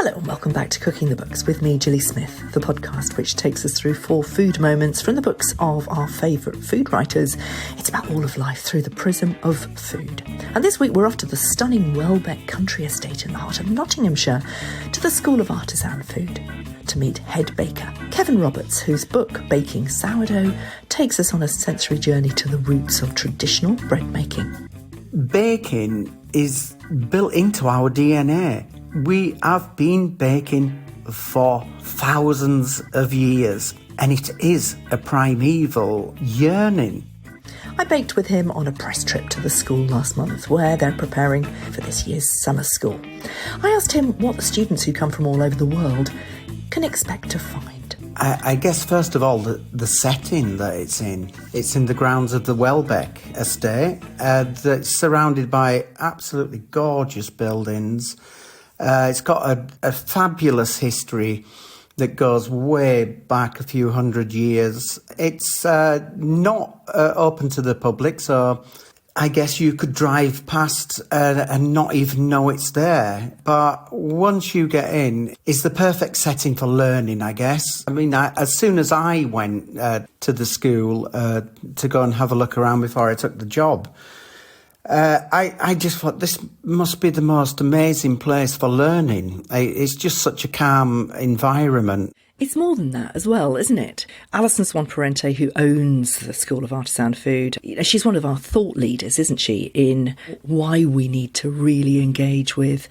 Hello and welcome back to Cooking the Books with me, Gilly Smith, the podcast which takes us through 4 food moments from the books of our favourite food writers. It's about all of life through the prism of food. And this week we're off to the stunning Welbeck country estate in the heart of Nottinghamshire, to the School of Artisan Food, to meet head baker Kevan Roberts, whose book, Baking Sourdough, takes us on a sensory journey to the roots of traditional bread making. Baking is built into our DNA. We have been baking for thousands of years, and it is a primeval yearning. I baked with him on a press trip to the school last month, where they're preparing for this year's summer school. I asked him what the students who come from all over the world can expect to find. I guess, first of all, the setting that it's in. It's in the grounds of the Welbeck estate, that's surrounded by absolutely gorgeous buildings. It's got a fabulous history that goes way back a few hundred years. It's not open to the public, so I guess you could drive past and not even know it's there. But once you get in, it's the perfect setting for learning, I guess. I mean, as soon as I went to the school to go and have a look around before I took the job, I just thought this must be the most amazing place for learning. It's just such a calm environment. It's more than that as well, isn't it? Alison Swan Parente, who owns the School of Artisan Food, she's one of our thought leaders, isn't she, in why we need to really engage with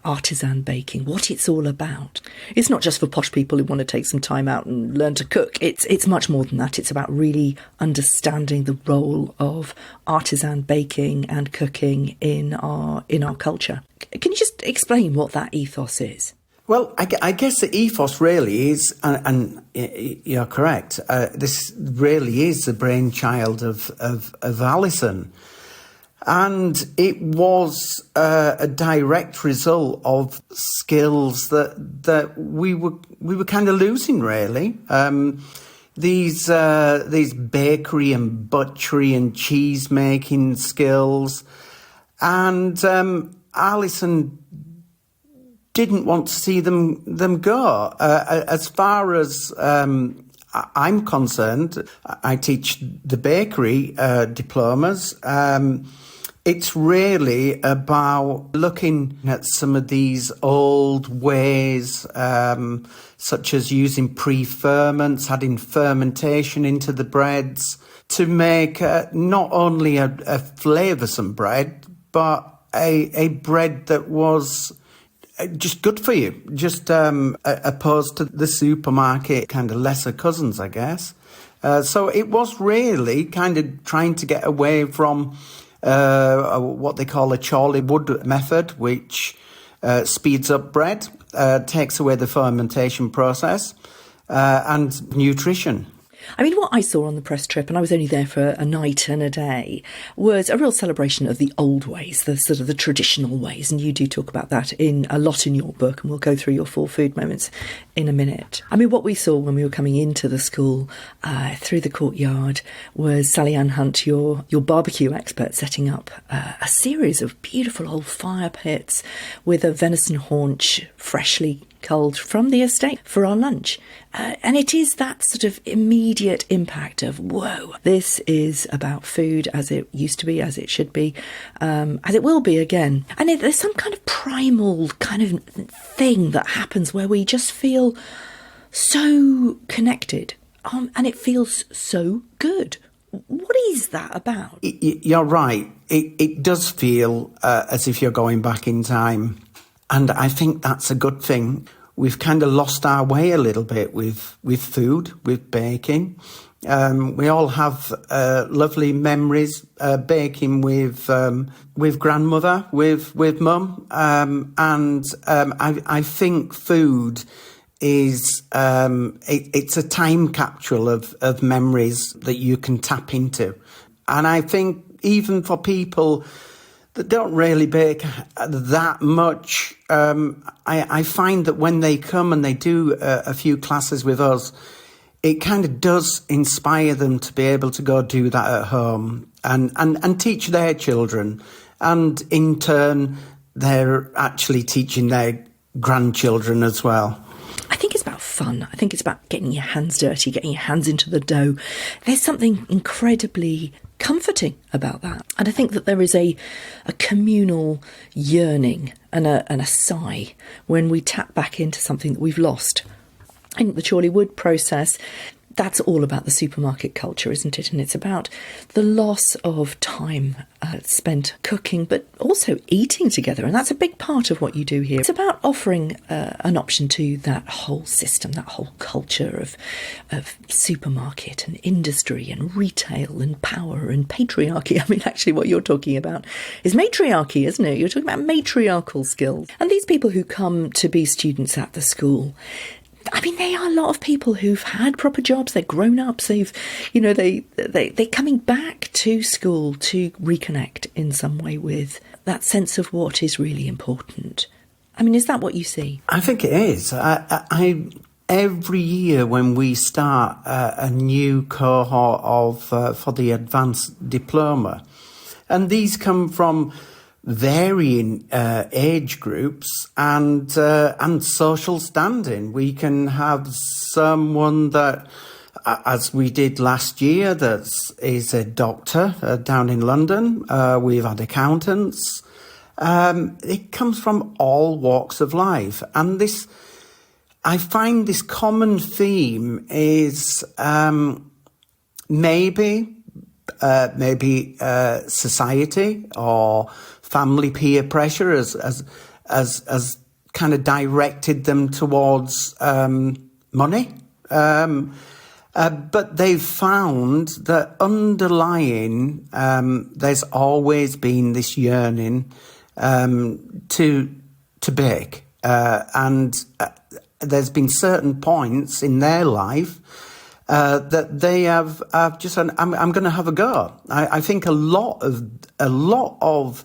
artisan baking, what it's all about. It's not just for posh people who want to take some time out and learn to cook. It's much more than that. It's about really understanding the role of artisan baking and cooking in our culture. Can you just explain what that ethos is? Well, I guess the ethos really is, and you're correct, this really is the brainchild of Alison. And it was a direct result of skills that we were kind of losing, really. These bakery and butchery and cheese making skills. And Alison didn't want to see them go. As far as I'm concerned, I teach the bakery diplomas. It's really about looking at some of these old ways, such as using pre-ferments, adding fermentation into the breads to make not only a flavoursome bread, but a bread that was just good for you, just opposed to the supermarket kind of lesser cousins, I guess. So it was really kind of trying to get away from what they call a Chorley wood method, which speeds up bread, takes away the fermentation process, and nutrition. I mean, what I saw on the press trip, and I was only there for a night and a day, was a real celebration of the old ways, the sort of the traditional ways. And you do talk about that a lot in your book, and we'll go through your 4 food moments in a minute. I mean, what we saw when we were coming into the school through the courtyard was Sally Ann Hunt, your barbecue expert, setting up a series of beautiful old fire pits with a venison haunch freshly culled from the estate for our lunch. And it is that sort of immediate impact of, whoa, this is about food as it used to be, as it should be, as it will be again. And there's some kind of primal kind of thing that happens where we just feel so connected, and it feels so good. What is that about? You're right. It does feel as if you're going back in time. And I think that's a good thing. We've kind of lost our way a little bit with food, with baking. We all have lovely memories baking with grandmother, with mum, and I think food is it's a time capsule of memories that you can tap into, and I think even for people that don't really bake that much, I find that when they come and they do a few classes with us, it kind of does inspire them to be able to go do that at home and teach their children. And in turn, they're actually teaching their grandchildren as well? I think it's about fun. I think it's about getting your hands dirty, getting your hands into the dough. There's something incredibly comforting about that. And I think that there is a communal yearning and a sigh when we tap back into something that we've lost. In the Chorley Wood process, that's all about the supermarket culture, isn't it? And it's about the loss of time spent cooking, but also eating together. And that's a big part of what you do here. It's about offering an option to that whole system, that whole culture of supermarket and industry and retail and power and patriarchy. I mean, actually, what you're talking about is matriarchy, isn't it? You're talking about matriarchal skills. And these people who come to be students at the school, I mean, they are a lot of people who've had proper jobs. They're grown-ups. They're coming back to school to reconnect in some way with that sense of what is really important. I mean, is that what you see? I think it is. Every year when we start a new cohort of for the advanced diploma, and these come from varying age groups and social standing. We can have someone that, as we did last year, that is a doctor down in London. We've had accountants. It comes from all walks of life. And I find this common theme is maybe society or family peer pressure as kind of directed them towards money. But they've found that underlying, there's always been this yearning to bake. And there's been certain points in their life that they have just said, I'm going to have a go. I think a lot of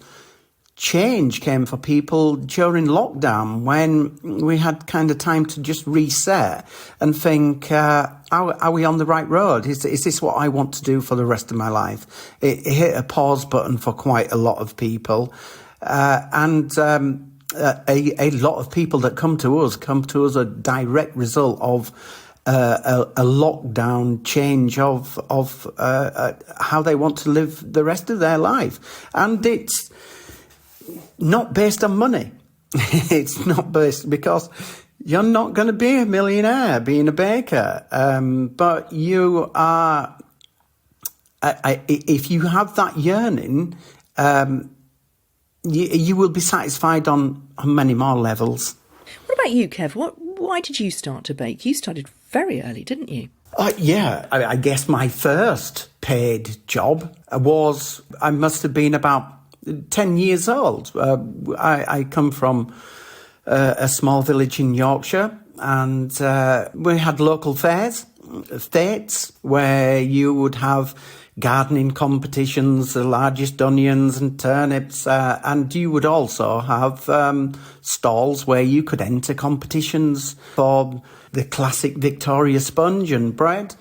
change came for people during lockdown when we had kind of time to just reset and think, are we on the right road? Is this what I want to do for the rest of my life? It hit a pause button for quite a lot of people. And a lot of people that come to us a direct result of a lockdown change of how they want to live the rest of their life. And it's not based on money. It's not based, because you're not going to be a millionaire being a baker. But you are, if you have that yearning, you will be satisfied on many more levels. What about you, Kev? Why did you start to bake? You started very early, didn't you? Yeah, I guess my first paid job was, I must have been about 10 years old. I come from a small village in Yorkshire, and we had local fairs, fetes, where you would have gardening competitions, the largest onions and turnips, and you would also have stalls where you could enter competitions for the classic Victoria sponge and bread.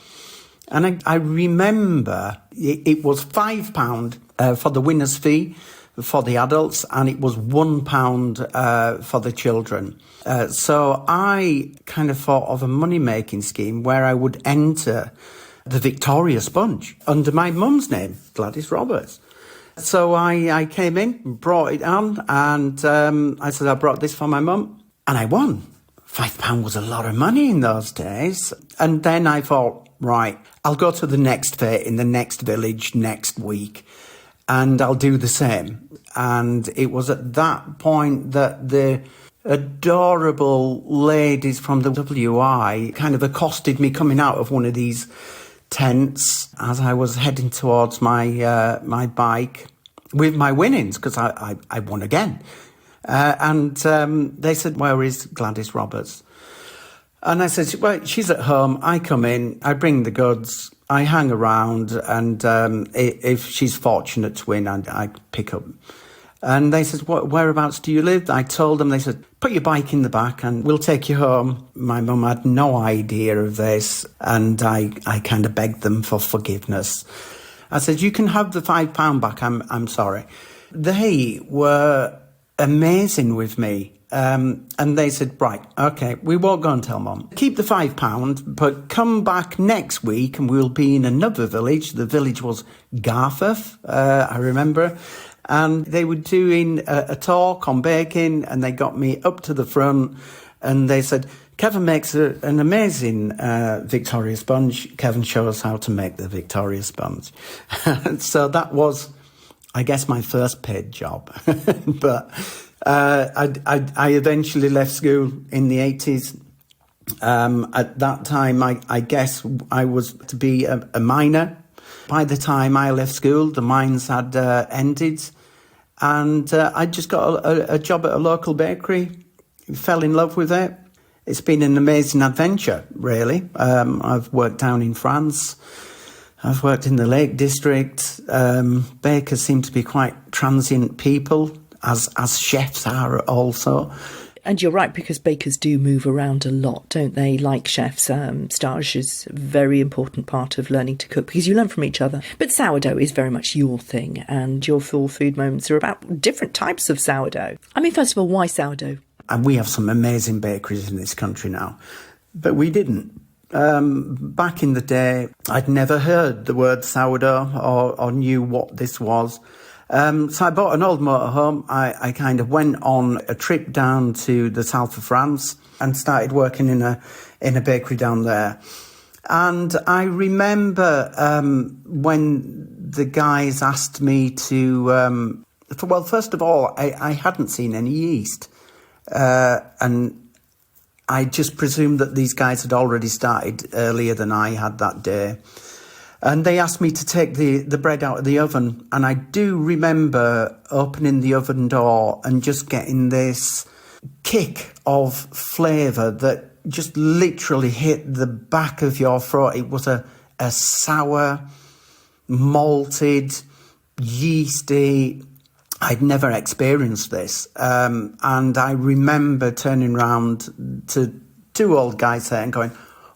And I remember it was £5 for the winner's fee for the adults, and it was £1 for the children. So I kind of thought of a money-making scheme where I would enter the Victoria sponge under my mum's name, Gladys Roberts. So I came in, brought it on, and I said, I brought this for my mum, and I won. £5 was a lot of money in those days. And then I thought, right, I'll go to the next fair in the next village next week, and I'll do the same. And it was at that point that the adorable ladies from the WI kind of accosted me coming out of one of these tents as I was heading towards my my bike with my winnings, because I won again. And they said, where is Gladys Roberts? And I said, well, she's at home. I come in, I bring the goods, I hang around, and if she's fortunate to win, I pick up. And they said, whereabouts do you live? I told them. They said, put your bike in the back and we'll take you home. My mum had no idea of this, and I kind of begged them for forgiveness. I said, you can have the £5 back, I'm sorry. They were amazing with me. And they said, right, OK, we won't go and tell Mum. Keep the £5, but come back next week and we'll be in another village. The village was Garforth, I remember. And they were doing a talk on baking, and they got me up to the front and they said, Kevan makes an amazing Victoria sponge. Kevan, show us how to make the Victoria sponge. So that was, I guess, my first paid job. But I eventually left school in the 80s. At that time, I guess I was to be a miner. By the time I left school, the mines had ended, and I just got a job at a local bakery, fell in love with it. It's been an amazing adventure, really. I've worked down in France. I've worked in the Lake District. Bakers seem to be quite transient people, as chefs are also. And you're right, because bakers do move around a lot, don't they? Like chefs, stage is a very important part of learning to cook, because you learn from each other. But sourdough is very much your thing, and your full food moments are about different types of sourdough. I mean, first of all, why sourdough? And we have some amazing bakeries in this country now, but we didn't. Back in the day, I'd never heard the word sourdough or knew what this was. So I bought an old motorhome. I kind of went on a trip down to the south of France and started working in a bakery down there. And I remember when the guys asked me to, well, first of all, I hadn't seen any yeast. And I just presumed that these guys had already started earlier than I had that day. And they asked me to take the bread out of the oven. And I do remember opening the oven door and just getting this kick of flavour that just literally hit the back of your throat. It was a sour, malted, yeasty. I'd never experienced this. And I remember turning around to two old guys there and going,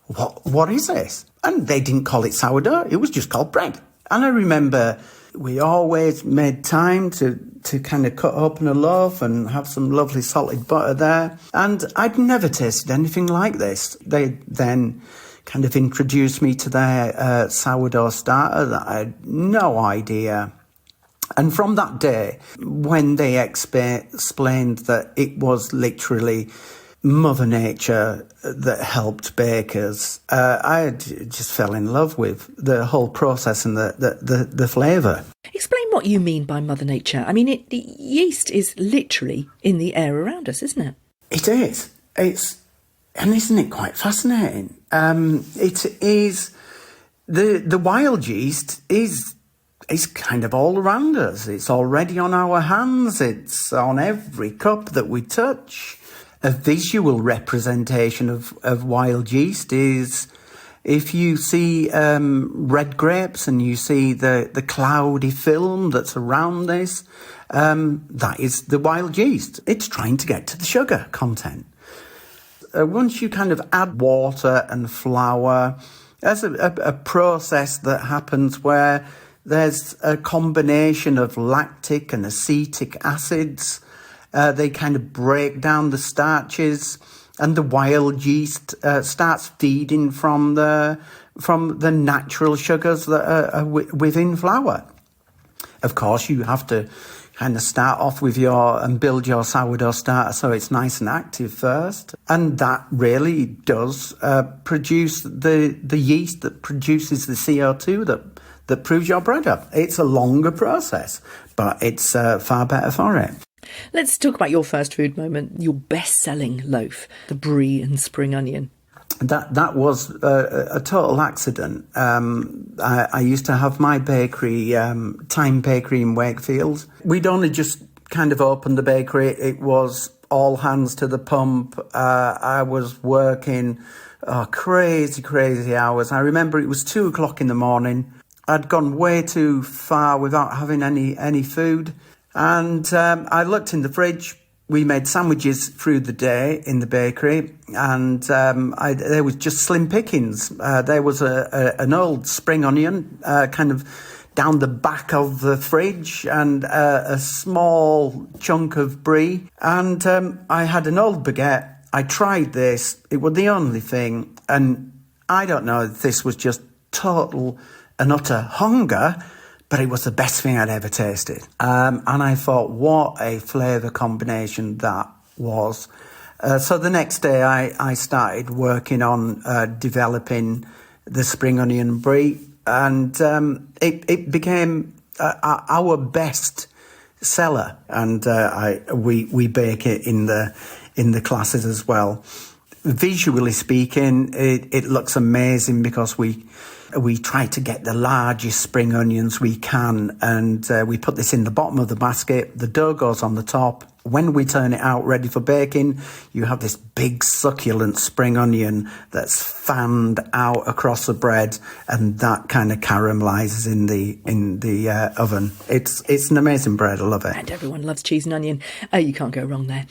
what is this? And they didn't call it sourdough. It was just called bread. And I remember we always made time to kind of cut open a loaf and have some lovely salted butter there. And I'd never tasted anything like this. They then kind of introduced me to their sourdough starter that I had no idea. And from that day, when they explained that it was literally Mother Nature that helped bakers, I just fell in love with the whole process and the flavour. Explain what you mean by Mother Nature. I mean, yeast is literally in the air around us, isn't it? It is. And isn't it quite fascinating? It is. The wild yeast is kind of all around us. It's already on our hands. It's on every cup that we touch. A visual representation of wild yeast is if you see red grapes and you see the cloudy film that's around this, that is the wild yeast. It's trying to get to the sugar content. Once you kind of add water and flour, there's a process that happens where there's a combination of lactic and acetic acids. They kind of break down the starches, and the wild yeast starts feeding from the natural sugars that are within flour. Of course, you have to kind of start off with and build your sourdough starter so it's nice and active first. And that really does produce the yeast that produces the CO2 that proves your bread up. It's a longer process, but it's far better for it. Let's talk about your first food moment, your best-selling loaf, the brie and spring onion. That was a total accident. I used to have my bakery, Time Bakery in Wakefield. We'd only just kind of opened the bakery. It was all hands to the pump. I was working crazy hours. I remember it was 2:00 in the morning. I'd gone way too far without having any food. And I looked in the fridge. We made sandwiches through the day in the bakery, and there was just slim pickings. There was an old spring onion, kind of down the back of the fridge and a small chunk of brie. And I had an old baguette. I tried this. It was the only thing. And I don't know if this was just total and utter hunger, but it was the best thing I'd ever tasted. And I thought, what a flavour combination that was. So the next day I started working on developing the spring onion brie, and it became our best seller, and we bake it in the classes as well. Visually speaking, it looks amazing because we try to get the largest spring onions we can, and we put this in the bottom of the basket. The dough goes on the top. When we turn it out ready for baking, you have this big succulent spring onion that's fanned out across the bread, and that kind of caramelizes in the oven. It's an amazing bread. I love it. And everyone loves cheese and onion. You can't go wrong there.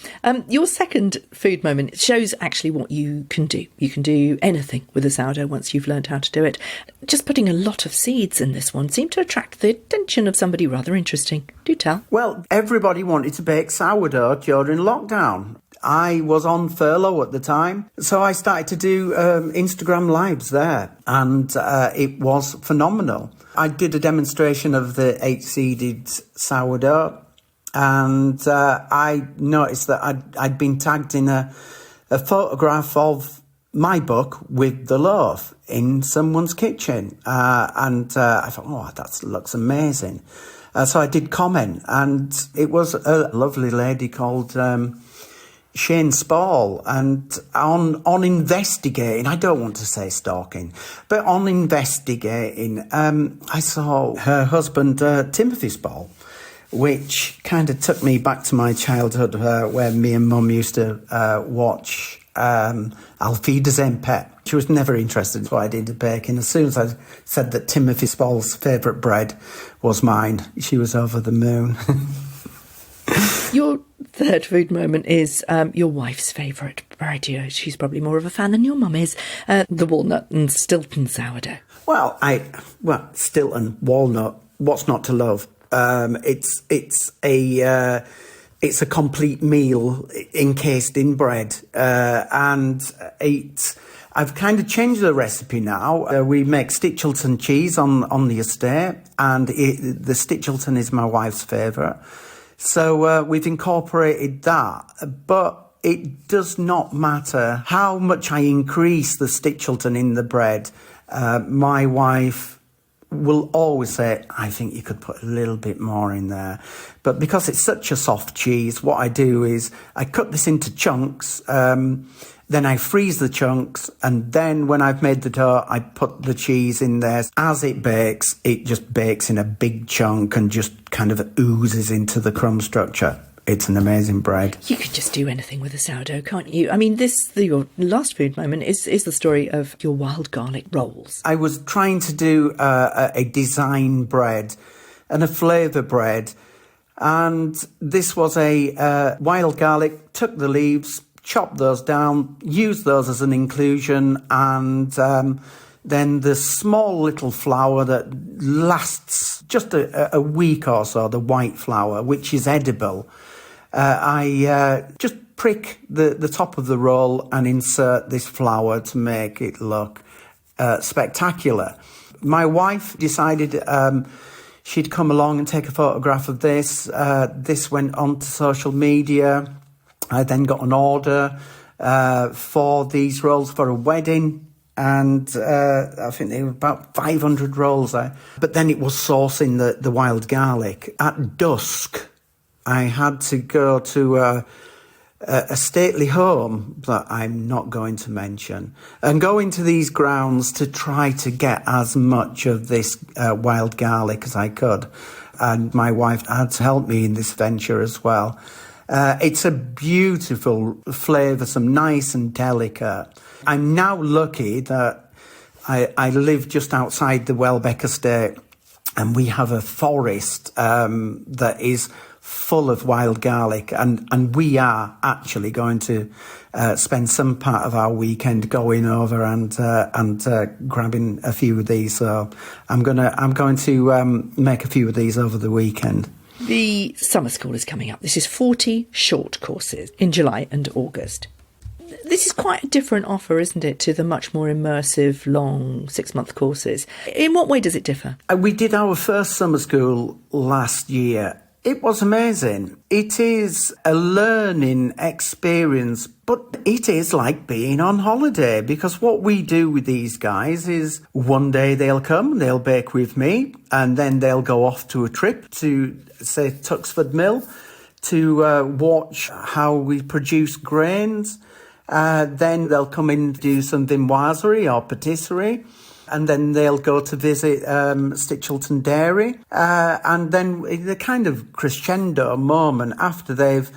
Your second food moment shows actually what you can do. You can do anything with a sourdough once you've learned how to do it. Just putting a lot of seeds in this one seemed to attract the attention of somebody rather interesting. Do tell. Well, everybody wanted to bake sourdough during lockdown. I was on furlough at the time, so I started to do Instagram lives there, and it was phenomenal. I did a demonstration of the 8-seeded sourdough, and I noticed that I'd been tagged in a photograph of my book with the loaf in someone's kitchen, and I thought, oh, that looks amazing. So I did comment, and it was a lovely lady called Shane Spall. And on investigating, I don't want to say stalking, but on investigating, I saw her husband, Timothy Spall, which kind of took me back to my childhood, where me and Mum used to watch Alfieda's Pet. She was never interested in what I did baking. As soon as I said that Timothy Spall's favourite bread was mine, she was over the moon. Your third food moment is your wife's favourite bread. She's probably more of a fan than your mum is. The walnut and Stilton sourdough. Well, Stilton, walnut, what's not to love? It's a complete meal encased in bread, and I've kind of changed the recipe now. We make Stichelton cheese on the estate, and the Stichelton is my wife's favourite. So we've incorporated that, but it does not matter how much I increase the Stichelton in the bread. My wife will always say, I think you could put a little bit more in there. But because it's such a soft cheese, what I do is I cut this into chunks, then I freeze the chunks, and then when I've made the dough, I put the cheese in there. As it bakes, it just bakes in a big chunk and just kind of oozes into the crumb structure. It's an amazing bread. You could just do anything with a sourdough, can't you? I mean, your last food moment is the story of your wild garlic rolls. I was trying to do a design bread and a flavour bread, and this was a wild garlic. Took the leaves, chopped those down, used those as an inclusion, and then the small little flour that lasts just a week or so, the white flour, which is edible. I just prick the top of the roll and insert this flour to make it look spectacular. My wife decided she'd come along and take a photograph of this. This went onto social media. I then got an order for these rolls for a wedding, and I think they were about 500 rolls. But then it was sourcing the wild garlic. At dusk, I had to go to a stately home that I'm not going to mention and go into these grounds to try to get as much of this wild garlic as I could. And my wife had to help me in this venture as well. It's a beautiful, flavoursome, nice and delicate. I'm now lucky that I live just outside the Welbeck estate, and we have a forest that is full of wild garlic, and we are actually going to spend some part of our weekend going over and grabbing a few of these. So I'm going to make a few of these over the weekend. The summer school is coming up. This is 40 short courses in July and August. This is quite a different offer, isn't it, to the much more immersive, long 6-month courses. In what way does it differ? We did our first summer school last year. It was amazing. It is a learning experience, but it is like being on holiday, because what we do with these guys is one day they'll come, they'll bake with me, and then they'll go off to a trip to, say, Tuxford Mill to watch how we produce grains. Then they'll come in and do some vinoiserie or patisserie. And then they'll go to visit Stichelton Dairy. And then the kind of crescendo moment after they've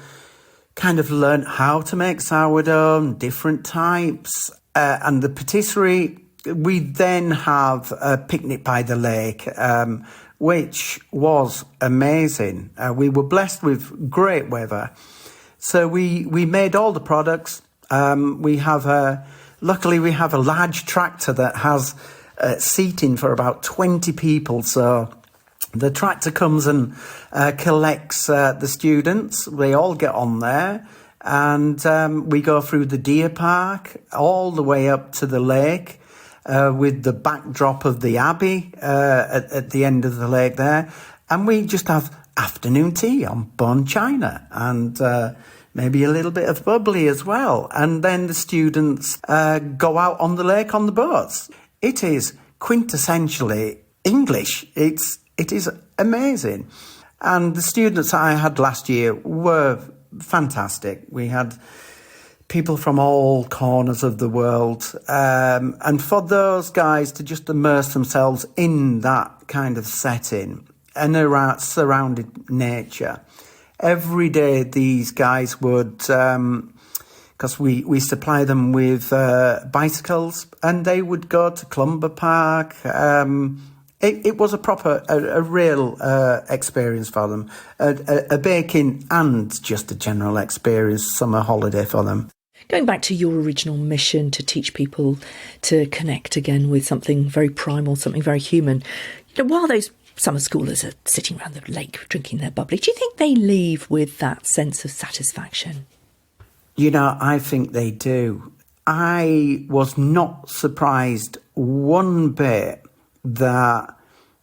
kind of learnt how to make sourdough, different types, and the patisserie, we then have a picnic by the lake, which was amazing. We were blessed with great weather. So we made all the products. Luckily we have a large tractor that has seating for about 20 people. So the tractor comes and collects the students. They all get on there, and we go through the deer park all the way up to the lake with the backdrop of the abbey at the end of the lake there. And we just have afternoon tea on bone china and maybe a little bit of bubbly as well. And then the students go out on the lake on the boats. It is quintessentially English. It is amazing. And the students I had last year were fantastic. We had people from all corners of the world. And for those guys to just immerse themselves in that kind of setting and around surrounded nature. Every day these guys would, because we supply them with bicycles, and they would go to Clumber Park. It was a real experience for them, a baking and just a general experience, summer holiday for them. Going back to your original mission to teach people to connect again with something very primal, something very human, while those summer schoolers are sitting around the lake drinking their bubbly, do you think they leave with that sense of satisfaction? I think they do. I was not surprised one bit that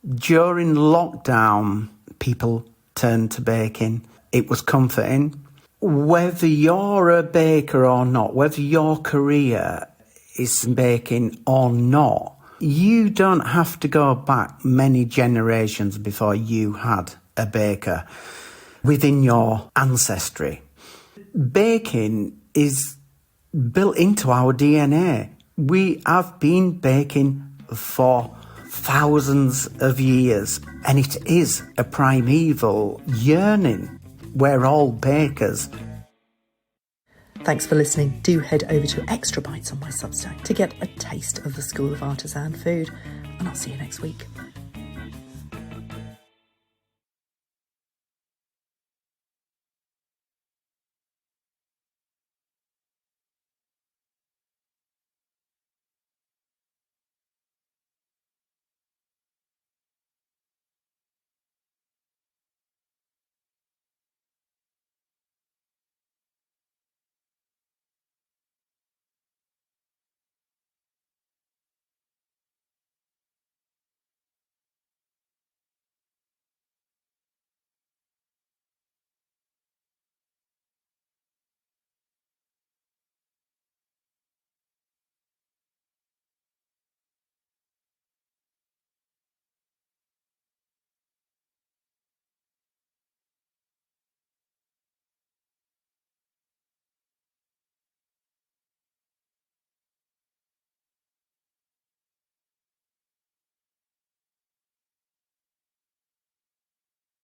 during lockdown, people turned to baking. It was comforting. Whether you're a baker or not, whether your career is baking or not, you don't have to go back many generations before you had a baker within your ancestry. Baking is built into our DNA. We have been baking for thousands of years, and it is a primeval yearning. We're all bakers. Thanks for listening. Do head over to Extra Bites on my Substack to get a taste of the School of Artisan Food, and I'll see you next week.